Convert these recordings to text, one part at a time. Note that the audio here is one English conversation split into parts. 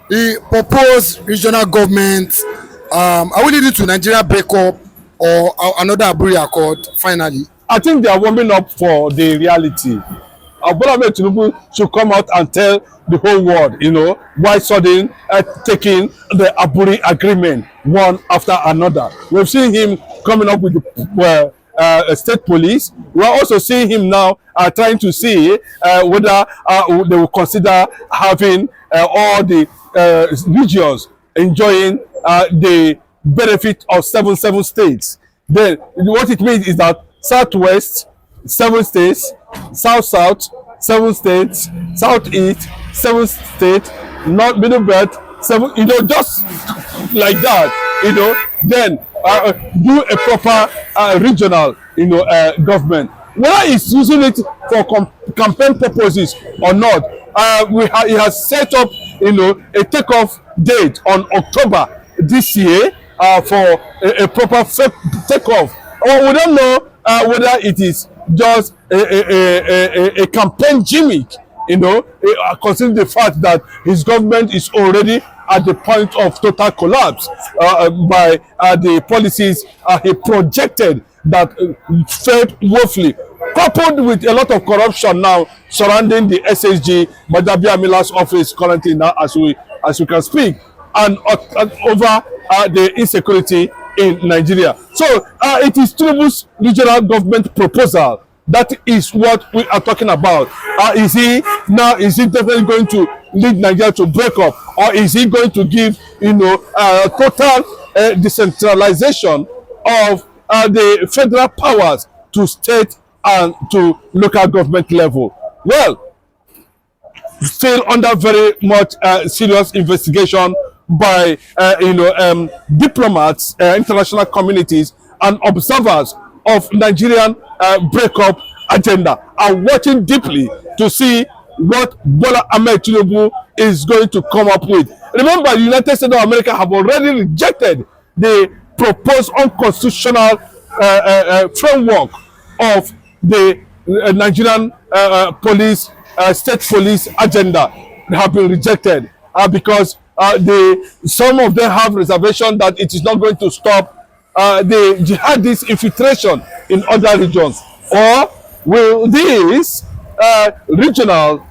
the proposed regional government, are we leading to Nigeria breakup or another aburi accord finally? I think they are warming up for the reality. Bola Ahmed Tinubu should come out and tell the whole world, why sudden taking the Aburi agreement one after another. We've seen him coming up with the state police. We're also seeing him now trying to see whether they will consider having all the regions enjoying the benefit of seven states. Then what it means is that Southwest, 7 states, South, 7 states, Southeast, 7 states, North, Middle Belt, seven, just like that, then do a proper regional, government. Whether it's using it for campaign purposes or not, he has set up, a takeoff date on October this year for a proper takeoff. Well, we don't know whether it is just a campaign gimmick, considering the fact that his government is already at the point of total collapse by the policies he projected that failed woefully, coupled with a lot of corruption now surrounding the SSG, Madabia Miller's office currently now as we can speak, and over the insecurity in Nigeria. So it is Tinubu's regional government proposal. That is what we are talking about. Is he definitely going to lead Nigeria to break up, or is he going to give total decentralization of the federal powers to state and to local government level? Well, still under very much serious investigation by diplomats, international communities, and observers of Nigerian breakup agenda are watching deeply to see what Bola Ahmed Tinubu is going to come up with. Remember, the United States of America have already rejected the proposed unconstitutional framework of the Nigerian police, state police agenda. They have been rejected because some of them have reservation that it is not going to stop the jihadist infiltration in other regions. Or will this regional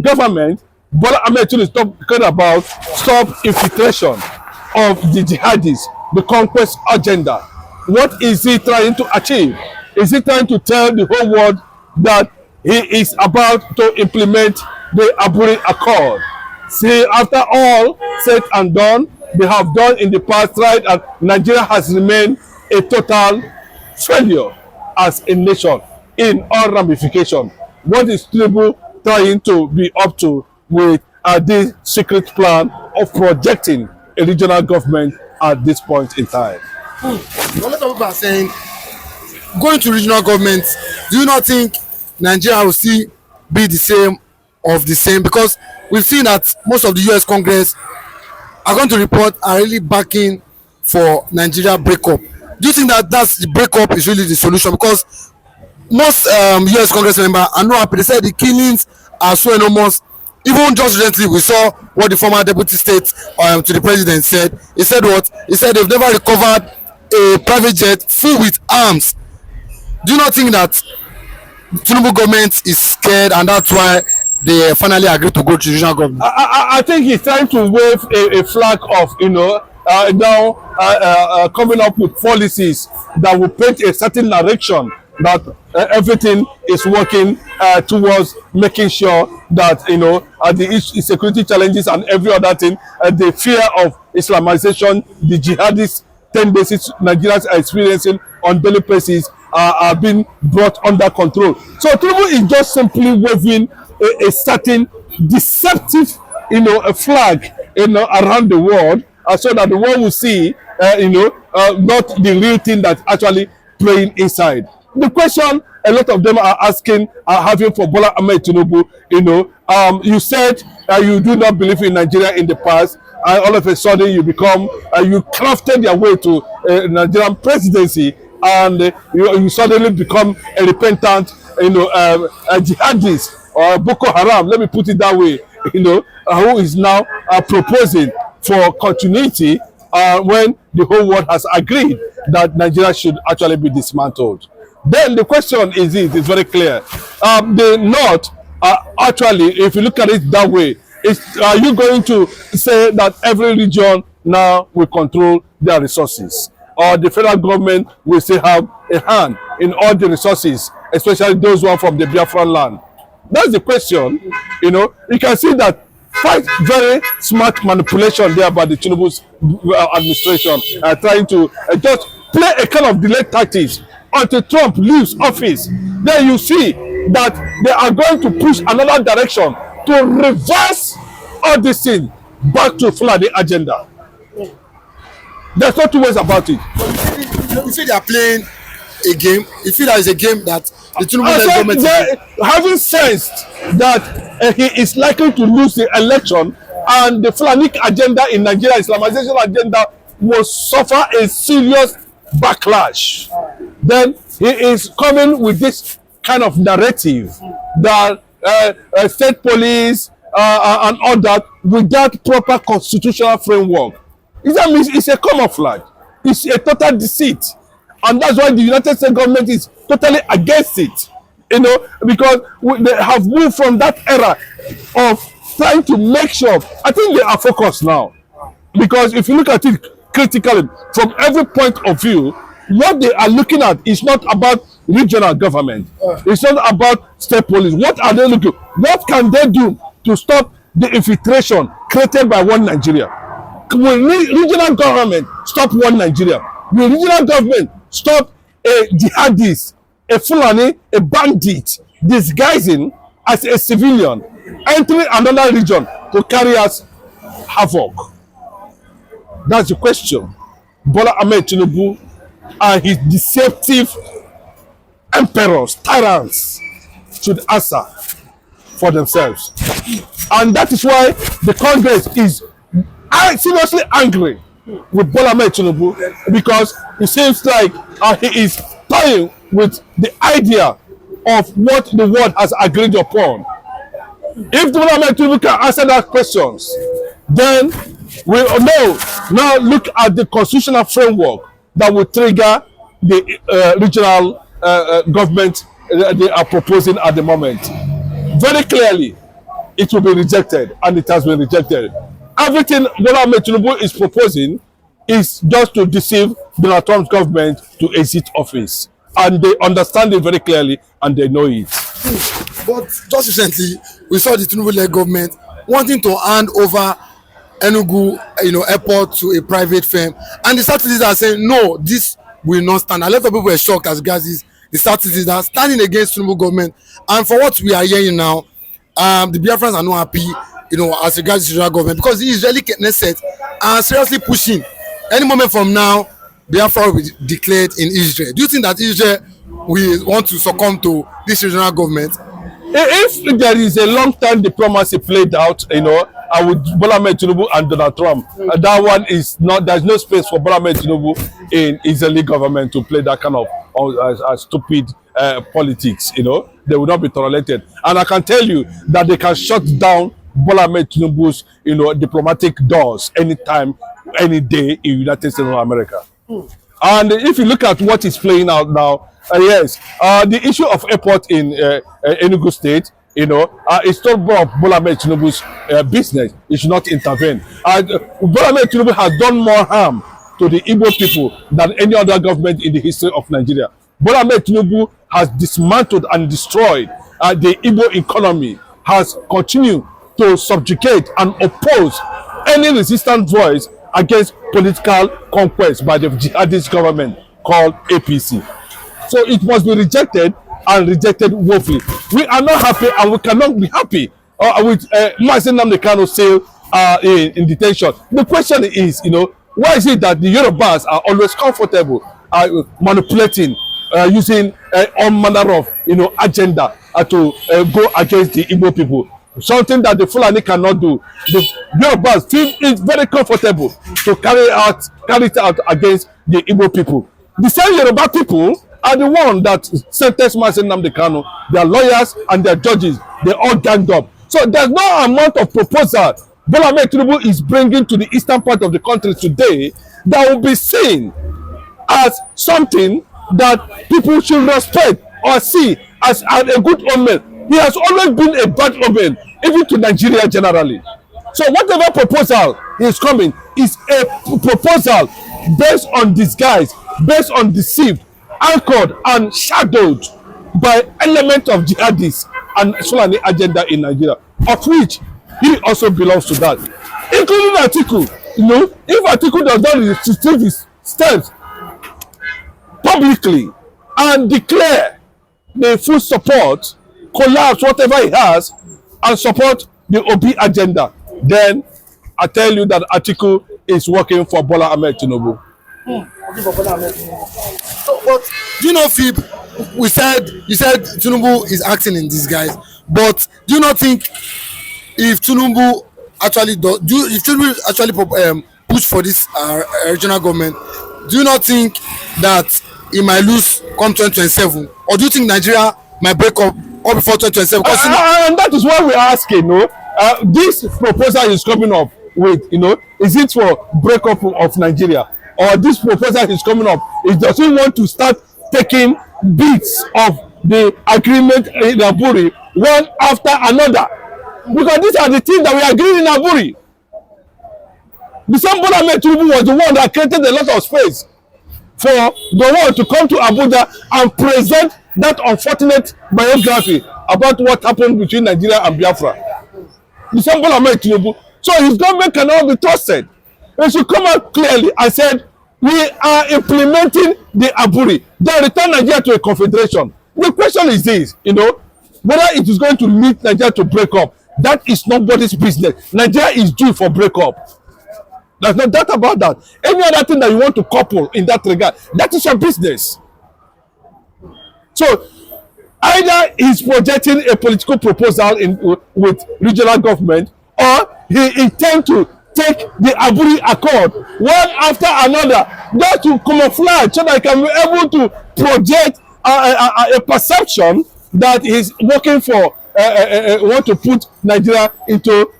government, Bola Ahmed Tinubu, is talking about, stop infiltration of the jihadists, the conquest agenda? What is he trying to achieve? Is he trying to tell the whole world that he is about to implement the Aburi Accord? See, after all said and done, they have done in the past, right, and Nigeria has remained a total failure as a nation in all ramifications. What is Tinubu trying to be up to with this secret plan of projecting a regional government at this point in time? A lot of people are saying, going to regional governments, do you not think Nigeria will still be the same of the same? Because we've seen that most of the US Congress, according to report, are really backing for Nigeria breakup. Do you think that that's the breakup is really the solution? Because most US Congress members are not happy. They said the killings are so enormous. Even just recently, we saw what the former deputy state to the president said. He said what? He said they've never recovered a private jet full with arms. Do you not think that Tinubu government is scared and that's why they finally agreed to go to regional government? I think he's trying to wave a flag of, now coming up with policies that will paint a certain direction that everything is working towards making sure that, the security challenges and every other thing, the fear of Islamization, the jihadist tendencies Nigerians are experiencing on daily basis are being brought under control. So Tinubu is just simply waving a certain deceptive, a flag, around the world, so that the world will see, not the real thing that's actually playing inside. The question a lot of them are asking, having for Bola Ahmed Tinubu, you said you do not believe in Nigeria in the past, and all of a sudden you become, you crafted your way to Nigerian presidency, and you suddenly become a repentant, a jihadist or Boko Haram, let me put it that way, who is now proposing for continuity when the whole world has agreed that Nigeria should actually be dismantled. Then the question is it's very clear. The North, actually, if you look at it that way, are you going to say that every region now will control their resources? Or the federal government will still have a hand in all the resources, especially those who are from the Biafra land? That's the question. You can see that quite very smart manipulation there by the Tinubu's administration, trying to just play a kind of delay tactics until Trump leaves office. Then you see that they are going to push another direction to reverse all this thing back to Fulani agenda. There's no two ways about it. You feel they are playing a game? You feel that it's a game that the Tinubu government having sensed that he is likely to lose the election, and the Fulani agenda in Nigeria, Islamization agenda, will suffer a serious backlash. Then he is coming with this kind of narrative that state police and all that without proper constitutional framework. That means it's a camouflage. It's a total deceit. And that's why the United States government is totally against it. Because they have moved from that era of trying to make sure. I think they are focused now. Because if you look at it critically, from every point of view, what they are looking at is not about regional government. It's not about state police. What are they looking? What can they do to stop the infiltration created by one Nigeria? Will regional government stop one Nigeria? Will regional government stop a jihadist, a Fulani, a bandit, disguising as a civilian, entering another region to carry out havoc? That's the question. Bola Ahmed Tinubu and his deceptive emperors, tyrants, should answer for themselves. And that is why the Congress is seriously angry with Bola Ahmed Tinubu, because it seems like he is toying with the idea of what the world has agreed upon. If Bola Ahmed Tinubu can answer that questions, then we know. Now look at the constitutional framework that will trigger the regional government they are proposing at the moment. Very clearly, it will be rejected, and it has been rejected. Everything Bola Ahmed Tinubu is proposing is just to deceive Donald Trump's government to exit office. And they understand it very clearly, and they know it. But just recently, we saw the Tinubu-led government wanting to hand over Enugu, airport to a private firm. And the statistics are saying, no, this will not stand. A lot of people were shocked as regards the statistics that are standing against Tinubu government. And for what we are hearing now, the Biafrans are not happy, as regards the Israel government, because the Israeli Knesset are seriously pushing. Any moment from now, Biafra will be declared in Israel. Do you think that Israel will want to succumb to this regional government? If there is a long-term diplomacy played out, with Bola Ahmed Tinubu and Donald Trump, that one is not. There's no space for Bola Ahmed Tinubu in Israeli government to play that kind of stupid politics. They will not be tolerated. And I can tell you that they can shut down Bola Ahmed Tinubu's, diplomatic doors anytime, any day in United States of America. And if you look at what is playing out now, yes, the issue of airport in Enugu State, it's not Bola Ahmed Tinubu's business. It should not intervene. Bola Ahmed Tinubu has done more harm to the Igbo people than any other government in the history of Nigeria. Bola Ahmed Tinubu has dismantled and destroyed the Igbo economy, has continued to subjugate and oppose any resistant voice against political conquest by the jihadist government called APC. So it must be rejected, and rejected woefully. We are not happy, and we cannot be happy with nnamdikanu still in detention. The question is, why is it that the Yorubas are always comfortable manipulating, using all manner of agenda to go against the Igbo people? Something that the Fulani cannot do. The Yorubas feel it's very comfortable to carry it out against the Igbo people. The same Yoruba people are the one that sentenced nnamdikanu. Their lawyers and their judges, they all ganged up. So there's no amount of proposal Bola Ahmed Tinubu is bringing to the eastern part of the country today that will be seen as something that people should respect or see as a good omen. He has always been a bad omen, even to Nigeria generally. So whatever proposal is coming is a proposal based on disguise, based on deceit, anchored and shadowed by elements of jihadists and Fulani agenda in Nigeria, of which he also belongs to that, including Atiku. You know, if Atiku does not take his steps publicly and declare the full support, collapse whatever he has, and support the Obi agenda, then I tell you that Atiku is working for Bola Ahmed Tinubu. So, but do you know, Fib, you said Tinubu is acting in disguise, but do you not think if Tinubu actually push for this regional government, do you not think that he might lose come 2027, or do you think Nigeria might break up before 2027? And that is why we are asking, this proposal is coming up with, is it for breakup of Nigeria, or this proposal is coming up, does he want to start taking bits of the agreement in Aburi one after another? Because these are the things that we agreed in Aburi. The same Bola Ahmed Tinubu was the one that created a lot of space for the world to come to Abuja and present that unfortunate biography about what happened between Nigeria and Biafra. The same Bola Ahmed Tinubu. So his government cannot be trusted. They should come out clearly and said, we are implementing the Aburi. Then return Nigeria to a confederation. The question is this, whether it is going to lead Nigeria to break up. That is nobody's business. Nigeria is due for breakup. There's no doubt about that. Any other thing that you want to couple in that regard, that is your business. So either he's projecting a political proposal with regional government, or he intends to take the Aburi Accord one after another, just to camouflage so that he can be able to project a perception that he's working for, want to put Nigeria into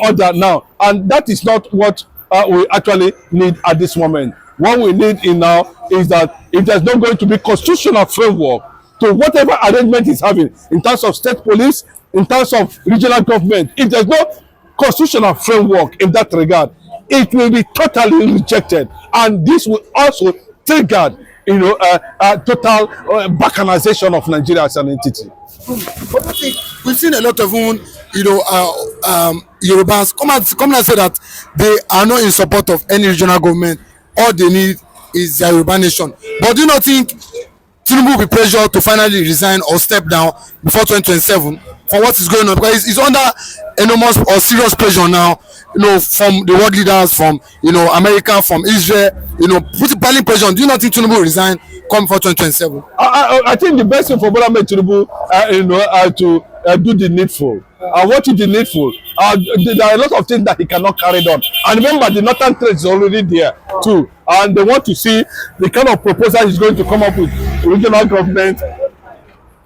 order now. And that is not what we actually need at this moment. What we need now is that if there's not going to be constitutional framework to whatever arrangement he's having in terms of state police, in terms of regional government, if there's no constitutional framework in that regard, it will be totally rejected, and this will also trigger total balkanization of Nigeria as an entity. But I think we've seen a lot of Yorubas come and say that they are not in support of any regional government. All they need is their Yoruba nation. But do you not think Tinubu will be pressured to finally resign or step down before 2027 for what is going on? Because he's under enormous or serious pressure now, from the world leaders, from America, from Israel, putting pressure on. Do you not think Tinubu will resign come for 2027? I think the best thing for Bola Ahmed Tinubu to do the needful. What is the needful? There are a lot of things that he cannot carry on. And remember, the northern trade is already there too. And they want to see the kind of proposal he's going to come up with regional government.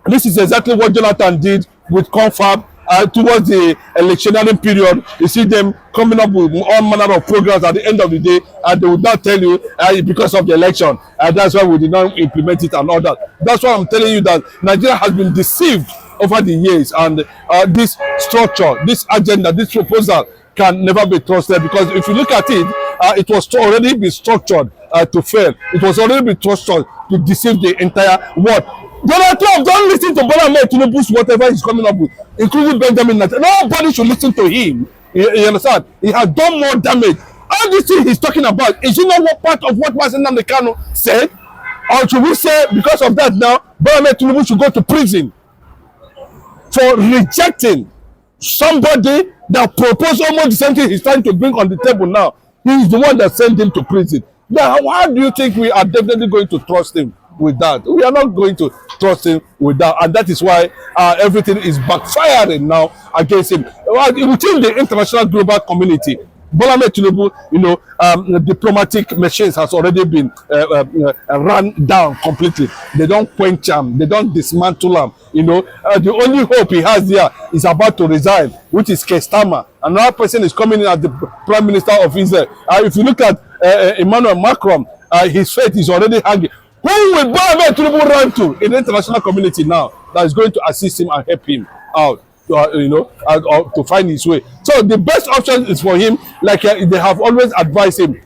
This is exactly what Jonathan did with Confab. Towards the electionary period, you see them coming up with all manner of programs at the end of the day, and they would not tell you because of the election. That's why we did not implement it and all that. That's why I'm telling you that Nigeria has been deceived over the years, and this structure, this agenda, this proposal can never be trusted, because if you look at it, it was already been structured to fail. It was already been structured to deceive the entire world. Donald Trump, don't listen to Bola Ahmed Tinubu's whatever he's coming up with, including Benjamin Netanyahu. Nobody should listen to him. You understand? He has done more damage. All this thing he's talking about, is not what part of what nnamdikanu said? Or should we say, because of that now, Bola Ahmed Tinubu should go to prison for rejecting somebody that proposed almost the same thing he's trying to bring on the table now? He is the one that sent him to prison. Now, how do you think we are definitely going to trust him with that? We are not going to trust him with that, and that is why everything is backfiring now against him. Within the international global community, Bola Ahmed Tinubu, diplomatic machines has already been run down completely. They don't quench them, they don't dismantle them. The only hope he has there is about to resign, which is Kestama. Another person is coming in as the Prime Minister of Israel. If you look at Emmanuel Macron, his fate is already hanging. Who will Bola Ahmed Tinubu run to in the international community now that is going to assist him and help him out? To find his way. So the best option is for him, like they have always advised him,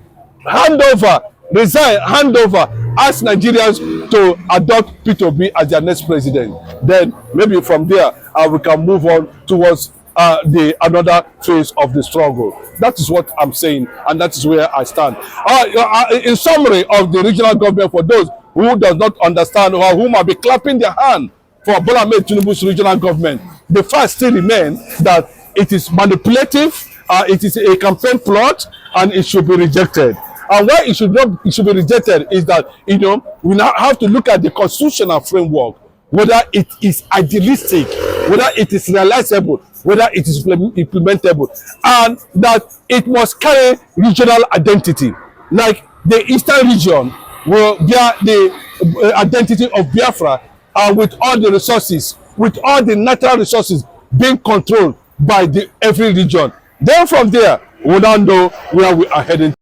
hand over, resign, hand over, ask Nigerians to adopt P2B as their next president. Then maybe from there we can move on towards another phase of the struggle. That is what I'm saying, and that is where I stand. In summary of the regional government, for those who does not understand or who might be clapping their hand for Bola Ahmed Tinubu's regional government, the fact still remains that it is manipulative, it is a campaign plot, and it should be rejected. And why it should be rejected is that we now have to look at the constitutional framework, whether it is idealistic, whether it is realizable, whether it is implementable, and that it must carry regional identity. Like the Eastern region, where the identity of Biafra, with all the resources, with all the natural resources being controlled by every region. Then from there, we now know where we are heading.